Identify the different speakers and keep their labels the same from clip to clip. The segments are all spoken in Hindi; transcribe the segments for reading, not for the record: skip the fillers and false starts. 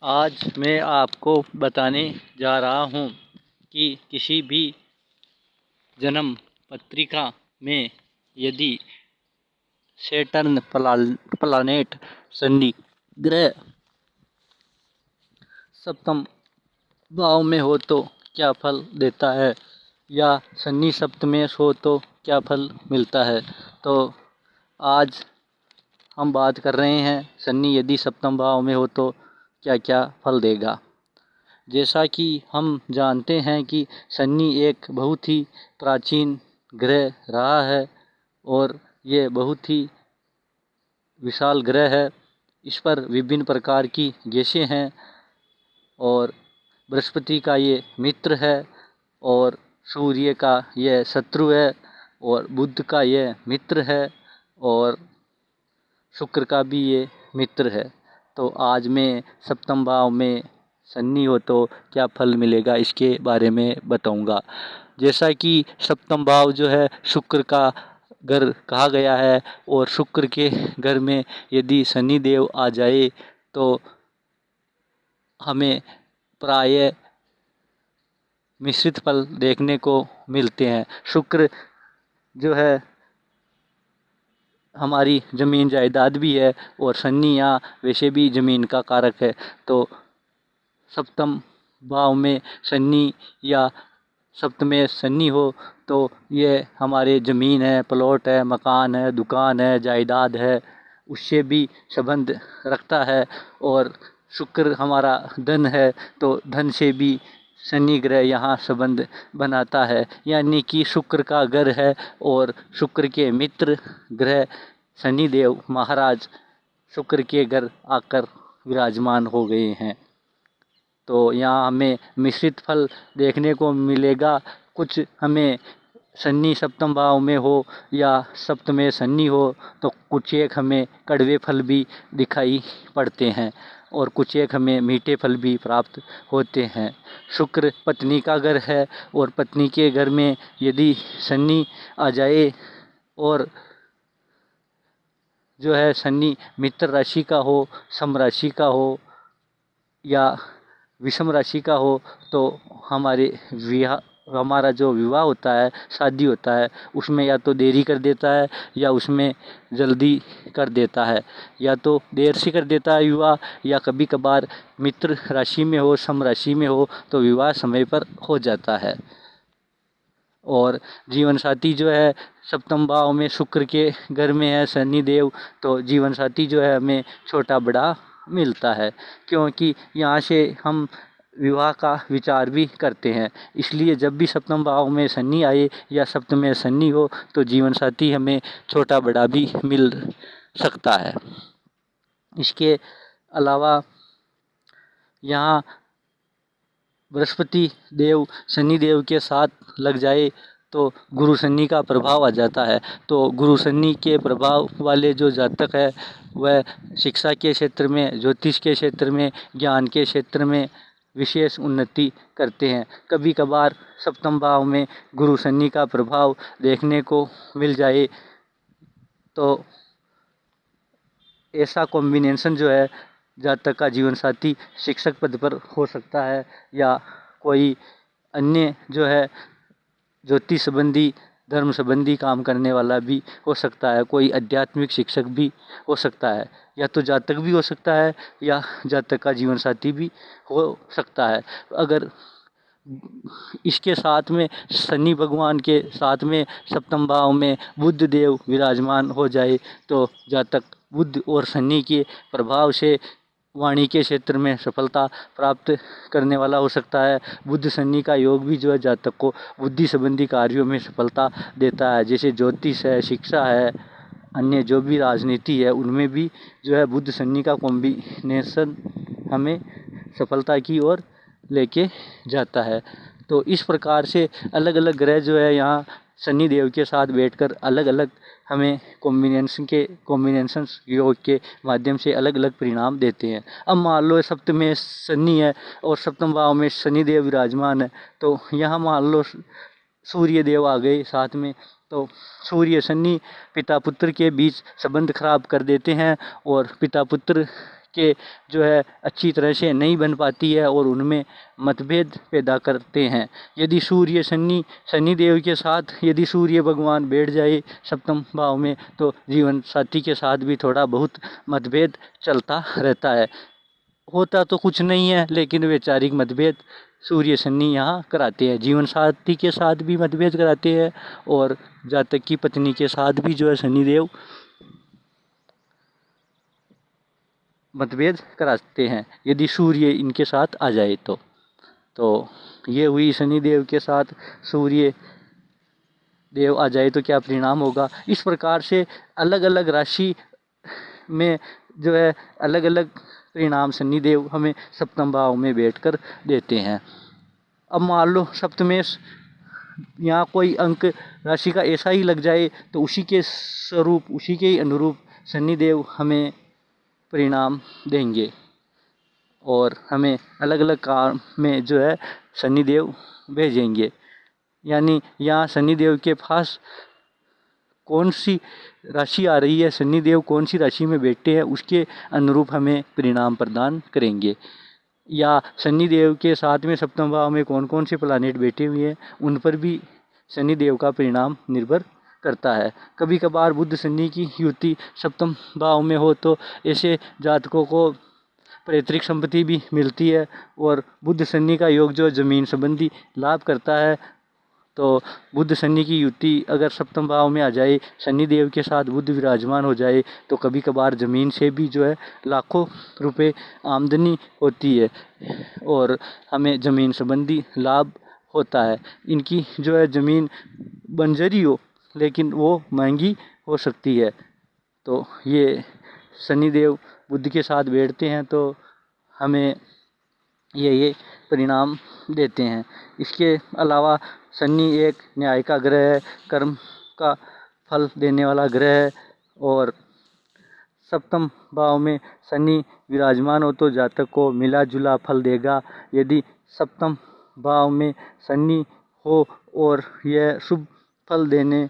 Speaker 1: आज मैं आपको बताने जा रहा हूँ कि किसी भी जन्म पत्रिका में यदि सैटर्न प्लानेट शनि ग्रह सप्तम भाव में हो तो क्या फल देता है या शनि सप्तमेश हो तो क्या फल मिलता है। तो आज हम बात कर रहे हैं शनि यदि सप्तम भाव में हो तो क्या क्या फल देगा। जैसा कि हम जानते हैं कि शनि एक बहुत ही प्राचीन ग्रह रहा है और ये बहुत ही विशाल ग्रह है। इस पर विभिन्न प्रकार की गैसें हैं और बृहस्पति का ये मित्र है और सूर्य का यह शत्रु है और बुध का यह मित्र है और शुक्र का भी ये मित्र है। तो आज मैं सप्तम भाव में शनि हो तो क्या फल मिलेगा इसके बारे में बताऊंगा। जैसा कि सप्तम भाव जो है शुक्र का घर कहा गया है और शुक्र के घर में यदि शनि देव आ जाए तो हमें प्रायः मिश्रित फल देखने को मिलते हैं। शुक्र जो है हमारी ज़मीन जायदाद भी है और शनि यहाँ वैसे भी ज़मीन का कारक है। तो सप्तम भाव में शनि या सप्तमेश शनि हो तो ये हमारे ज़मीन है, प्लॉट है, मकान है, दुकान है, जायदाद है, उससे भी संबंध रखता है। और शुक्र हमारा धन है तो धन से भी शनि ग्रह यहाँ संबंध बनाता है, यानी कि शुक्र का घर है और शुक्र के मित्र ग्रह शनि देव महाराज शुक्र के घर आकर विराजमान हो गए हैं। तो यहाँ हमें मिश्रित फल देखने को मिलेगा। कुछ हमें शनि सप्तम भाव में हो या सप्तमें शनि हो तो कुछ एक हमें कड़वे फल भी दिखाई पड़ते हैं और कुछ एक हमें मीठे फल भी प्राप्त होते हैं। शुक्र पत्नी का घर है और पत्नी के घर में यदि शनि आ जाए और जो है शनि मित्र राशि का हो, सम राशि का हो या विषम राशि का हो तो हमारा जो विवाह होता है, शादी होता है, उसमें या तो देरी कर देता है या उसमें जल्दी कर देता है, या तो देर से कर देता है विवाह या कभी कभार मित्र राशि में हो, सम राशि में हो तो विवाह समय पर हो जाता है। और जीवन साथी जो है सप्तम भाव में शुक्र के घर में है शनि देव तो जीवन साथी जो है हमें छोटा बड़ा मिलता है, क्योंकि यहाँ से हम विवाह का विचार भी करते हैं। इसलिए जब भी सप्तम भाव में शनि आए या सप्तम में शनि हो तो जीवन साथी हमें छोटा बड़ा भी मिल सकता है। इसके अलावा यहाँ बृहस्पति देव शनि देव के साथ लग जाए तो गुरु शनि का प्रभाव आ जाता है। तो गुरु शनि के प्रभाव वाले जो जातक है वह शिक्षा के क्षेत्र में, ज्योतिष के क्षेत्र में, ज्ञान के क्षेत्र में विशेष उन्नति करते हैं। कभी कभार सप्तम भाव में गुरु शनि का प्रभाव देखने को मिल जाए तो ऐसा कॉम्बिनेशन जो है जातक का जीवन साथी शिक्षक पद पर हो सकता है या कोई अन्य जो है ज्योतिष संबंधी, धर्म संबंधी काम करने वाला भी हो सकता है, कोई आध्यात्मिक शिक्षक भी हो सकता है, या तो जातक भी हो सकता है या जातक का जीवन साथी भी हो सकता है। अगर इसके साथ में शनि भगवान के साथ में सप्तम भाव में बुध देव विराजमान हो जाए तो जातक बुध और शनि के प्रभाव से वाणी के क्षेत्र में सफलता प्राप्त करने वाला हो सकता है। बुध शनि का योग भी जो है जातक को बुद्धि संबंधी कार्यों में सफलता देता है, जैसे ज्योतिष है, शिक्षा है, अन्य जो भी राजनीति है उनमें भी जो है बुध शनि का कॉम्बिनेशन हमें सफलता की ओर लेके जाता है। तो इस प्रकार से अलग अलग ग्रह जो है यहाँ शनि देव के साथ बैठकर अलग अलग हमें कॉम्बिनेशन योग के माध्यम से अलग अलग परिणाम देते हैं। अब मान लो सप्तम में शनि है और सप्तम भाव में शनि देव विराजमान है तो यहाँ मान लो सूर्य देव आ गए साथ में, तो सूर्य शनि पिता पुत्र के बीच संबंध खराब कर देते हैं और पिता पुत्र के जो है अच्छी तरह से नहीं बन पाती है और उनमें मतभेद पैदा करते हैं। यदि सूर्य शनि देव के साथ यदि सूर्य भगवान बैठ जाए सप्तम भाव में तो जीवन साथी के साथ भी थोड़ा बहुत मतभेद चलता रहता है। होता तो कुछ नहीं है लेकिन वैचारिक मतभेद सूर्य शनि यहाँ कराते हैं। जीवन साथी के साथ भी मतभेद कराते हैं और जातक की पत्नी के साथ भी जो है शनिदेव मतभेद कराते हैं यदि सूर्य इनके साथ आ जाए तो ये हुई शनिदेव के साथ सूर्य देव आ जाए तो क्या परिणाम होगा। इस प्रकार से अलग अलग राशि में जो है अलग अलग परिणाम शनिदेव हमें सप्तम भाव में बैठकर देते हैं। अब मान लो सप्तमेश यहाँ कोई अंक राशि का ऐसा ही लग जाए तो उसी के स्वरूप उसी के अनुरूप शनिदेव हमें परिणाम देंगे और हमें अलग अलग काम में जो है शनिदेव भेजेंगे। यानी यहाँ शनिदेव के पास कौन सी राशि आ रही है, शनिदेव कौन सी राशि में बैठे हैं उसके अनुरूप हमें परिणाम प्रदान करेंगे। या शनिदेव के साथ में सप्तम भाव में कौन कौन से प्लानेट बैठे हुए हैं उन पर भी शनिदेव का परिणाम निर्भर करता है। कभी कभार बुध शनि की युति सप्तम भाव में हो तो ऐसे जातकों को पैतृक संपत्ति भी मिलती है और बुध शनि का योग जो जमीन संबंधी लाभ करता है। तो बुध शनि की युति अगर सप्तम भाव में आ जाए, शनिदेव के साथ बुध विराजमान हो जाए तो कभी कभार ज़मीन से भी जो है लाखों रुपए आमदनी होती है और हमें ज़मीन संबंधी लाभ होता है। इनकी जो है ज़मीन बंजरी हो लेकिन वो महंगी हो सकती है। तो ये शनिदेव बुध के साथ बैठते हैं तो हमें ये परिणाम देते हैं। इसके अलावा शनि एक न्याय का ग्रह है, कर्म का फल देने वाला ग्रह है और सप्तम भाव में शनि विराजमान हो तो जातक को मिला जुला फल देगा। यदि सप्तम भाव में शनि हो और यह शुभ फल देने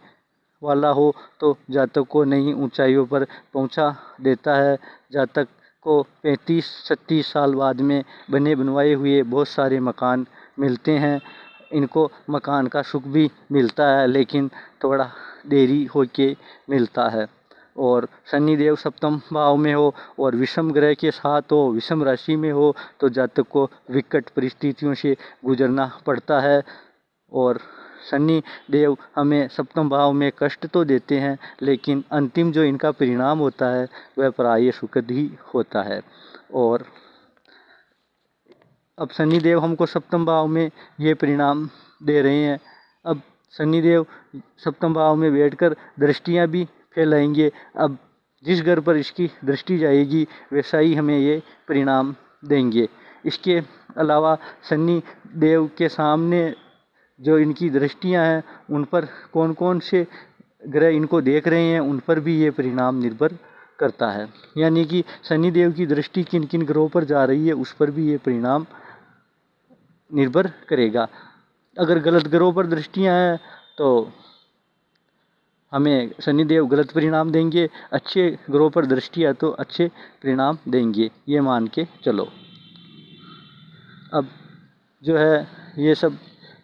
Speaker 1: वाला हो तो जातक को नई ऊंचाइयों पर पहुंचा देता है। जातक को 35-36 साल बाद में बने बनवाए हुए बहुत सारे मकान मिलते हैं। इनको मकान का सुख भी मिलता है लेकिन थोड़ा देरी होके मिलता है। और शनिदेव सप्तम भाव में हो और विषम ग्रह के साथ हो, विषम राशि में हो तो जातक को विकट परिस्थितियों से गुजरना पड़ता है। और शनि देव हमें सप्तम भाव में कष्ट तो देते हैं लेकिन अंतिम जो इनका परिणाम होता है वह प्राय सुखद ही होता है। और अब शनिदेव हमको सप्तम भाव में ये परिणाम दे रहे हैं। अब शनिदेव सप्तम भाव में बैठकर दृष्टियाँ भी फैलाएंगे। अब जिस घर पर इसकी दृष्टि जाएगी वैसा ही हमें ये परिणाम देंगे। इसके अलावा शनि देव के सामने जो इनकी दृष्टियां हैं उन पर कौन कौन से ग्रह इनको देख रहे हैं उन पर भी ये परिणाम निर्भर करता है। यानी कि शनि देव की दृष्टि किन किन ग्रहों पर जा रही है उस पर भी ये परिणाम निर्भर करेगा। अगर गलत ग्रहों पर दृष्टियां हैं तो हमें शनिदेव गलत परिणाम देंगे, अच्छे ग्रहों पर दृष्टि है तो अच्छे परिणाम देंगे, ये मान के चलो। अब जो है ये सब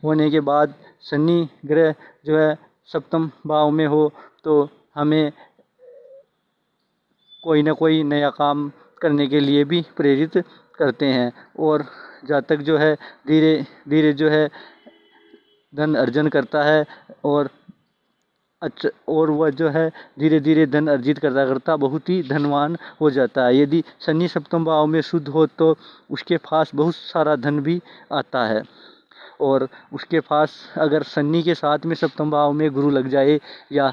Speaker 1: होने के बाद शनि ग्रह जो है सप्तम भाव में हो तो हमें कोई ना कोई नया काम करने के लिए भी प्रेरित करते हैं और जातक जो है धीरे धीरे जो है धन अर्जन करता है और वह जो है धीरे धीरे धन अर्जित करता करता बहुत ही धनवान हो जाता है। यदि शनि सप्तम भाव में शुद्ध हो तो उसके पास बहुत सारा धन भी आता है। और उसके पास अगर शनि के साथ में सप्तम भाव में गुरु लग जाए या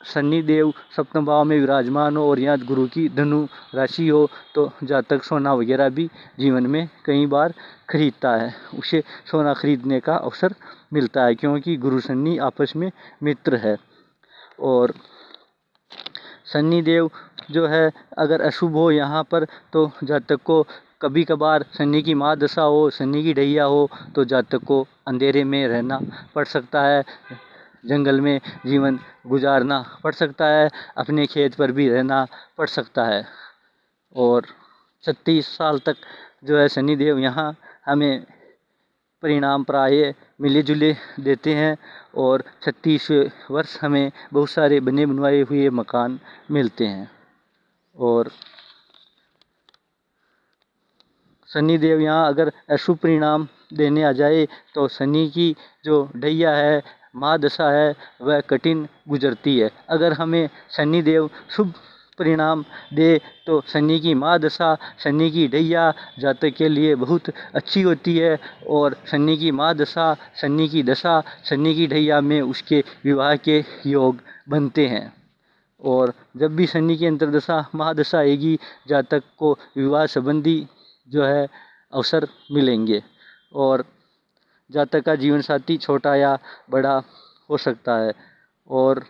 Speaker 1: शनि देव सप्तम भाव में विराजमान हो और यहाँ गुरु की धनु राशि हो तो जातक सोना वगैरह भी जीवन में कई बार खरीदता है, उसे सोना खरीदने का अवसर मिलता है क्योंकि गुरु शनि आपस में मित्र है। और शनि देव जो है अगर अशुभ हो यहाँ पर तो जातक को कभी कभार शनि की महादशा हो, शनि की ढैया हो तो जातक को अंधेरे में रहना पड़ सकता है, जंगल में जीवन गुजारना पड़ सकता है, अपने खेत पर भी रहना पड़ सकता है। और 36 साल तक जो है शनिदेव यहाँ हमें परिणाम प्राय मिले जुले देते हैं और 36 वर्ष हमें बहुत सारे बने बनवाए हुए मकान मिलते हैं। और शनिदेव यहाँ अगर अशुभ परिणाम देने आ जाए तो शनि की जो ढैया है, महादशा है, वह कठिन गुजरती है। अगर हमें शनिदेव शुभ परिणाम दे तो शनि की महादशा, शनि की ढैया जातक के लिए बहुत अच्छी होती है और शनि की महादशा, शनि की दशा, शनि की ढैया में उसके विवाह के योग बनते हैं। और जब भी शनि की अंतर्दशा महादशा आएगी, जातक को विवाह संबंधी जो है अवसर मिलेंगे और जातक का जीवन साथी छोटा या बड़ा हो सकता है। और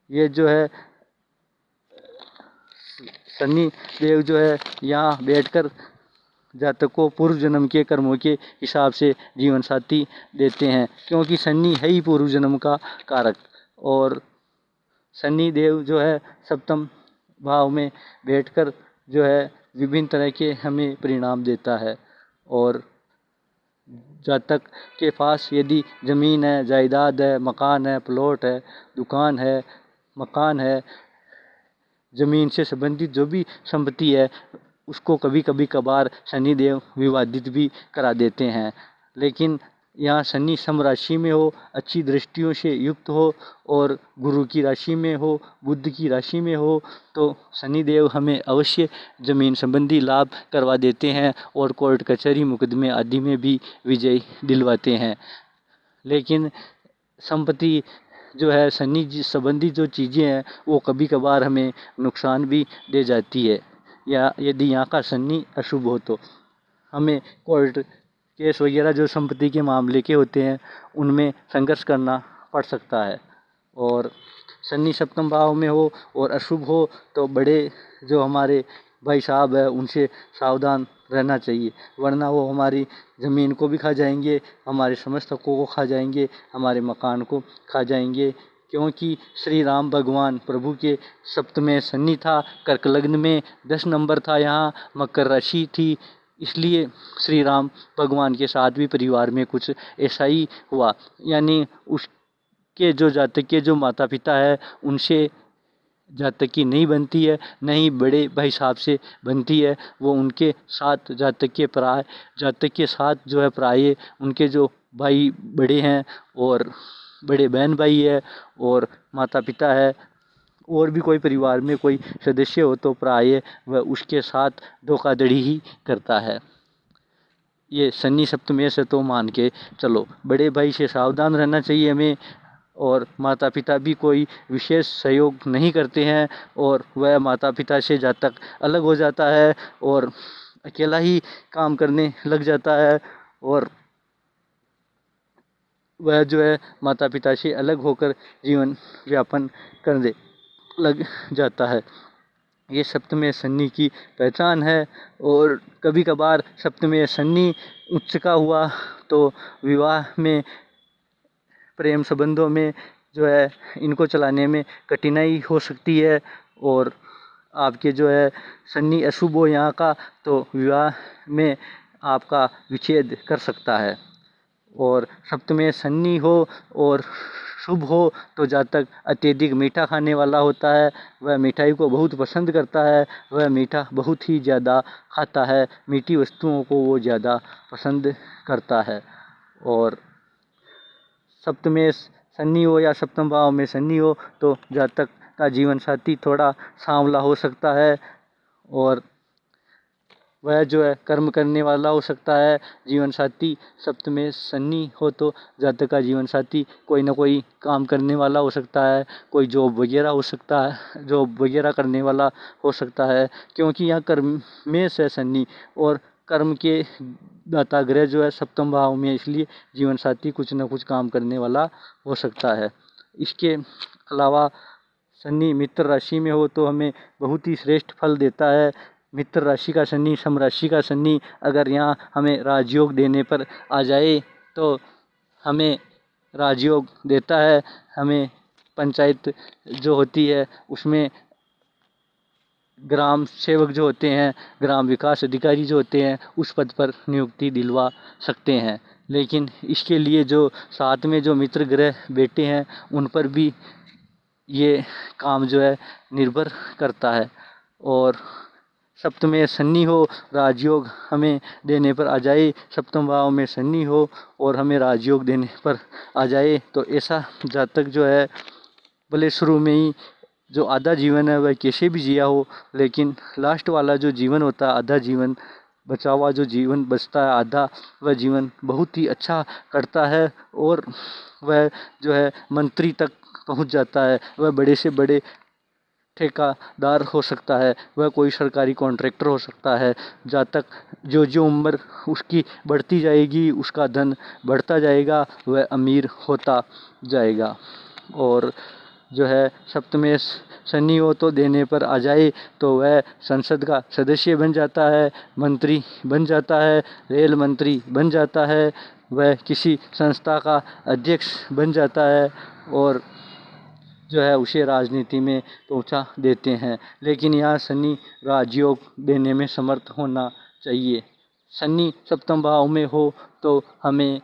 Speaker 1: ये जो है शनि देव जो है यहाँ बैठकर जातक को पूर्व जन्म के कर्मों के हिसाब से जीवन साथी देते हैं, क्योंकि शनि है ही पूर्व जन्म का कारक। और शनि देव जो है सप्तम भाव में बैठकर जो है विभिन्न तरह के हमें परिणाम देता है। और जातक के पास यदि ज़मीन है, जायदाद है, मकान है, प्लॉट है, दुकान है, मकान है, ज़मीन से संबंधित जो भी संपत्ति है, उसको कभी कभी कभार शनिदेव विवादित भी करा देते हैं। लेकिन यहाँ शनि सम राशि में हो, अच्छी दृष्टियों से युक्त हो और गुरु की राशि में हो, बुध की राशि में हो, तो शनिदेव हमें अवश्य ज़मीन संबंधी लाभ करवा देते हैं और कोर्ट कचहरी मुकदमे आदि में भी विजय दिलवाते हैं। लेकिन संपत्ति जो है शनि जी संबंधी जो चीज़ें हैं वो कभी कभार हमें नुकसान भी दे जाती है, या यदि यहाँ का शनि अशुभ हो तो हमें कोर्ट केस वगैरह जो संपत्ति के मामले के होते हैं उनमें संघर्ष करना पड़ सकता है। और शनि सप्तम भाव में हो और अशुभ हो तो बड़े जो हमारे भाई साहब है उनसे सावधान रहना चाहिए, वरना वो हमारी ज़मीन को भी खा जाएंगे, हमारे समस्त हकों को खा जाएंगे, हमारे मकान को खा जाएंगे। क्योंकि श्री राम भगवान प्रभु के सप्तमें शनि था, कर्क लग्न में 10 नंबर था, यहाँ मकर राशि थी, इसलिए श्री राम भगवान के साथ भी परिवार में कुछ ऐसा ही हुआ। यानी उसके जो जातक के जो माता पिता है उनसे जातक की नहीं बनती है, नहीं बड़े भाई साहब से बनती है, वो उनके साथ जातक के साथ जो है प्राय उनके जो भाई बड़े हैं और बड़े बहन भाई है और माता पिता है और भी कोई परिवार में कोई सदस्य हो तो प्राय वह उसके साथ धोखाधड़ी ही करता है। ये शनि सप्तमी से तो मान के चलो, बड़े भाई से सावधान रहना चाहिए हमें। और माता पिता भी कोई विशेष सहयोग नहीं करते हैं और वह माता पिता से जब तक अलग हो जाता है और अकेला ही काम करने लग जाता है और वह जो है माता पिता से अलग होकर जीवन व्यापन करने लग जाता है। ये सप्तमी शनि की पहचान है। और कभी कभार सप्तमी शनि उच्च का हुआ तो विवाह में, प्रेम संबंधों में जो है इनको चलाने में कठिनाई हो सकती है। और आपके जो है शनि अशुभ हो यहाँ का तो विवाह में आपका विच्छेद कर सकता है। और सप्तमी शनि हो और शुभ हो तो जातक अत्यधिक मीठा खाने वाला होता है, वह मिठाई को बहुत पसंद करता है, वह मीठा बहुत ही ज़्यादा खाता है, मीठी वस्तुओं को वो ज़्यादा पसंद करता है। और सप्तमेश शनि हो या सप्तम भाव में शनि हो तो जातक का जीवन साथी थोड़ा सांवला हो सकता है और वह जो है कर्म करने वाला हो सकता है। जीवन साथी सप्तमेश शनि हो तो जातक का जीवन साथी कोई ना कोई काम करने वाला हो सकता है, कोई जॉब वगैरह हो सकता है, जॉब वगैरह करने वाला हो सकता है, क्योंकि यहाँ कर्म में है शनि और कर्म के दाता ग्रह जो है सप्तम भाव में, इसलिए जीवन साथी कुछ न कुछ काम करने वाला हो सकता है। इसके अलावा शनि मित्र राशि में हो तो हमें बहुत ही श्रेष्ठ फल देता है। मित्र राशि का शनि, सम राशि का शनि अगर यहाँ हमें राजयोग देने पर आ जाए तो हमें राजयोग देता है। हमें पंचायत जो होती है उसमें ग्राम सेवक जो होते हैं, ग्राम विकास अधिकारी जो होते हैं, उस पद पर नियुक्ति दिलवा सकते हैं। लेकिन इसके लिए जो साथ में जो मित्र ग्रह बैठे हैं उन पर भी ये काम जो है निर्भर करता है। और सप्तम में शनि हो, राजयोग हमें देने पर आ जाए, सप्तम भाव में शनि हो और हमें राजयोग देने पर आ जाए, तो ऐसा जातक जो है भले शुरू में ही जो आधा जीवन है वह कैसे भी जिया हो, लेकिन लास्ट वाला जो जीवन होता है, आधा जीवन बचा हुआ जो जीवन बचता है आधा, वह जीवन बहुत ही अच्छा करता है और वह जो है मंत्री तक पहुंच जाता है। वह बड़े से बड़े ठेकेदार हो सकता है, वह कोई सरकारी कॉन्ट्रैक्टर हो सकता है। जहाँ तक जो उम्र उसकी बढ़ती जाएगी, उसका धन बढ़ता जाएगा, वह अमीर होता जाएगा। और जो है सप्तमेश शनि हो तो देने पर आ जाए तो वह संसद का सदस्य बन जाता है, मंत्री बन जाता है, रेल मंत्री बन जाता है, वह किसी संस्था का अध्यक्ष बन जाता है और जो है उसे राजनीति में पहुंचा देते हैं। लेकिन यहाँ शनि राजयोग देने में समर्थ होना चाहिए। शनि सप्तम भाव में हो तो हमें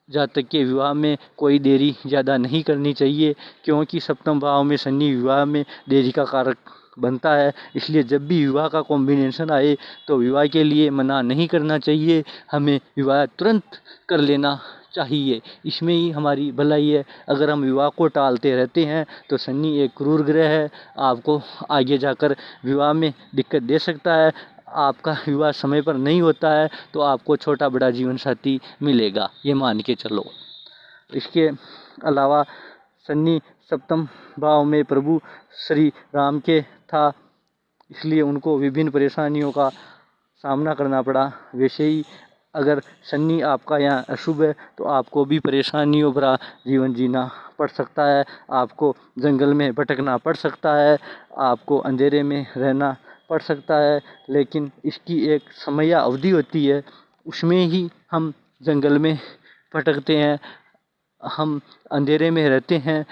Speaker 1: जातक के विवाह में कोई देरी ज़्यादा नहीं करनी चाहिए, क्योंकि सप्तम भाव में शनि विवाह में देरी का कारक बनता है। इसलिए जब भी विवाह का कॉम्बिनेशन आए तो विवाह के लिए मना नहीं करना चाहिए, हमें विवाह तुरंत कर लेना चाहिए, इसमें ही हमारी भलाई है। अगर हम विवाह को टालते रहते हैं तो शनि एक क्रूर ग्रह है, आपको आगे जाकर विवाह में दिक्कत दे सकता है। आपका विवाह समय पर नहीं होता है तो आपको छोटा बड़ा जीवन साथी मिलेगा, ये मान के चलो। इसके अलावा शनि सप्तम भाव में प्रभु श्री राम के था, इसलिए उनको विभिन्न परेशानियों का सामना करना पड़ा। वैसे ही अगर शनि आपका यहाँ अशुभ है तो आपको भी परेशानियों भरा जीवन जीना पड़ सकता है, आपको जंगल में भटकना पड़ सकता है, आपको अंधेरे में रहना पड़ सकता है। लेकिन इसकी एक समय अवधि होती है, उसमें ही हम जंगल में भटकते हैं, हम अंधेरे में रहते हैं।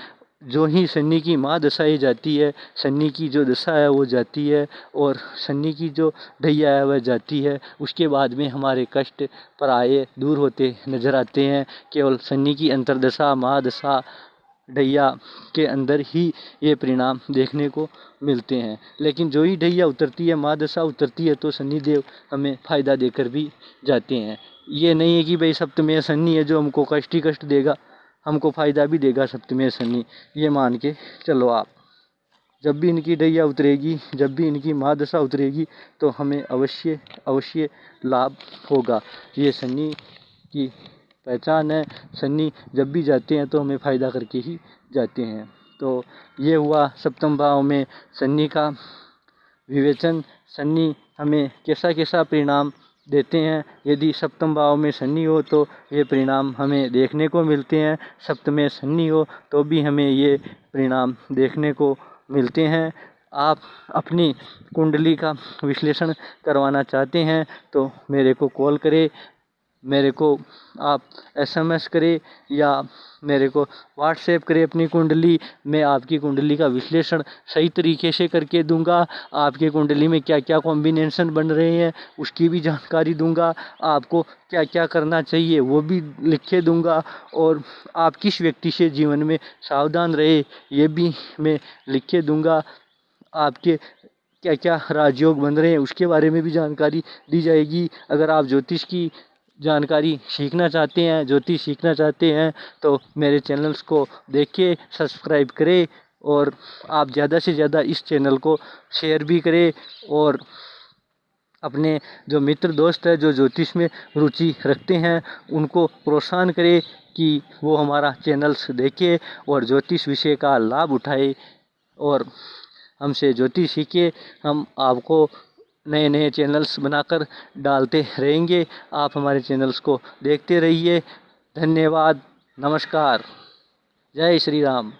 Speaker 1: जो ही शनि की महादशाएँ जाती है, शनि की जो दशा है वो जाती है और शनि की जो ढैया है वह जाती है, उसके बाद में हमारे कष्ट पराये दूर होते नजर आते हैं। केवल शनि की अंतर्दशा, महादशा, ढैया के अंदर ही ये परिणाम देखने को मिलते हैं। लेकिन जो ही ढैया उतरती है, महादशा उतरती है, तो शनिदेव हमें फ़ायदा देकर भी जाते हैं। ये नहीं है कि भाई सप्तमेय शनि है जो हमको कष्ट ही कष्ट देगा, हमको फ़ायदा भी देगा सप्तमेय शनि, ये मान के चलो आप। जब भी इनकी ढैया उतरेगी, जब भी इनकी महादशा उतरेगी, तो हमें अवश्य अवश्य लाभ होगा। ये शनि की पहचान है। शनि जब भी जाते हैं तो हमें फ़ायदा करके ही जाते हैं। तो ये हुआ सप्तम भाव में शनि का विवेचन। शनि हमें कैसा कैसा परिणाम देते हैं। यदि सप्तम भाव में शनि हो तो ये परिणाम हमें देखने को मिलते हैं, सप्तम में शनि हो तो भी हमें ये परिणाम देखने को मिलते हैं। आप अपनी कुंडली का विश्लेषण करवाना चाहते हैं तो मेरे को कॉल करें, मेरे को आप SMS करें या मेरे को व्हाट्सएप करें अपनी कुंडली। मैं आपकी कुंडली का विश्लेषण सही तरीके से करके दूंगा। आपके कुंडली में क्या क्या कॉम्बिनेशन बन रहे हैं उसकी भी जानकारी दूंगा, आपको क्या क्या करना चाहिए वो भी लिख के दूंगा, और आप किस व्यक्ति से जीवन में सावधान रहे ये भी मैं लिख के दूंगा। आपके क्या क्या राजयोग बन रहे हैं उसके बारे में भी जानकारी दी जाएगी। अगर आप ज्योतिष की जानकारी सीखना चाहते हैं, ज्योतिष सीखना चाहते हैं, तो मेरे चैनल्स को देखिए, सब्सक्राइब करें और आप ज़्यादा से ज़्यादा इस चैनल को शेयर भी करें और अपने जो मित्र दोस्त हैं जो ज्योतिष में रुचि रखते हैं उनको प्रोत्साहन करें कि वो हमारा चैनल्स देखें और ज्योतिष विषय का लाभ उठाए और हमसे ज्योतिष सीखे। हम आपको नए नए चैनल्स बनाकर डालते रहेंगे, आप हमारे चैनल्स को देखते रहिए। धन्यवाद, नमस्कार, जय श्री राम।